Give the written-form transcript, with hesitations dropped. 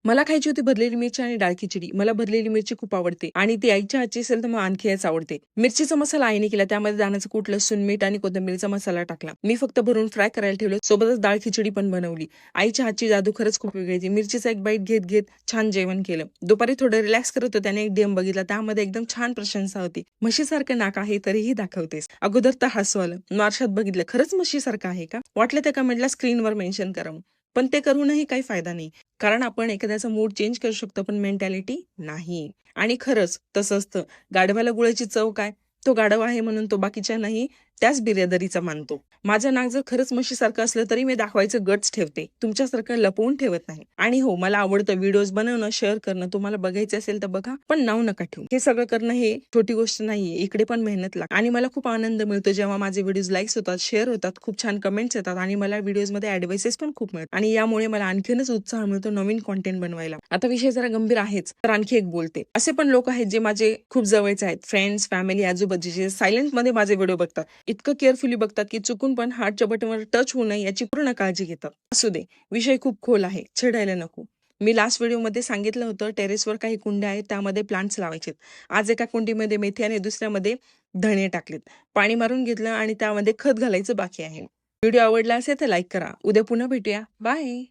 मला खायची होती भरलेली मिरची आणि डाळ खिचडी. मला भरलेली मिरची खूप आवडते आणि ती आईच्या हातची असेल तर मग आणखीच आवडते. मिरचीचा मसाला आईने केला, त्यामध्ये दाण्याचं कूट, लसूण, मीठ आणि कोथिंबीरचा मसाला टाकला. मी फक्त भरून फ्राय करायला ठेवलं. सोबतच डाळ खिचडी पण बनवली. आईच्या हातची जादू खरंच खूप वेगळी होती. मिरचीचा एक बाईट घेत घेत छान जेवण केलं. दुपारी थोडं रिलॅक्स करत होते, त्याने एक DM बघितला, त्यामध्ये एकदम छान प्रशंसा होती. म्हशीसारखं नाक आहे तरीही दाखवतेस. अगोदर तर हसू आलं. मार्शात बघितलं, खरंच म्हशीसारखं आहे का? वाटलं त्या कमेंटला स्क्रीनवर मेन्शन करावं. पण ते करूनही काही फायदा नाही. कारण आपण एखाद्याचा मूड चेंज करू शकतो, पण मेंटॅलिटी नाही. आणि खरंच तसं असतं. गाढवाला गुळाची चव काय? तो गाढव आहे म्हणून तो बाकीच्या नाही त्याच बिरादरीचा मानतो. माझं नाक जर खरंच म्हशीसारखं असलं तरी मी दाखवायचं गट्स ठेवते. तुमच्यासारखं लपवून ठेवत नाही. आणि हो, मला आवडतं व्हिडिओज बनवणं, शेअर करणं. तुम्हाला बघायचं असेल तर बघा, पण नाव नका ठेवू. हे सगळं करणं हे छोटी गोष्ट नाहीये. इकडे पण मेहनत लागते. आणि मला खूप आनंद मिळतो जेव्हा माझे व्हिडिओज लाईक्स होतात, शेअर होतात, खूप छान कमेंट्स येतात आणि मला व्हिडिओजमध्ये ऍडवाइसेस पण खूप मिळतात. आणि यामुळे मला आणखीनच उत्साह मिळतो नवीन कॉन्टेंट बनवायला. आता विषय जरा गंभीर आहेच, तर आणखी एक बोलते. असे पण लोक आहेत जे माझे खूप जवळचे आहेत, फ्रेंड्स, फॅमिली, आजूबाजूचे, सायलेंट मध्ये माझे व्हिडिओ बघतात. इतकं केअरफुली बघतात की चुकून पण हार्टच्या बटनवर टच होऊ नये याची पूर्ण काळजी घेतात. असू दे, विषय खूप खोल आहे, छेडायला नको. मी लास्ट व्हिडिओमध्ये सांगितलं होतं टेरेसवर काही कुंड्या आहेत, त्यामध्ये प्लांट्स लावायचे. आज एका कुंडीमध्ये मेथी आणि दुसऱ्यामध्ये धणे टाकलेत. पाणी मारून घेतलं आणि त्यामध्ये खत घालायचं बाकी आहे. व्हिडिओ आवडला असेल तर लाईक करा. उद्या पुन्हा भेटूया. बाय.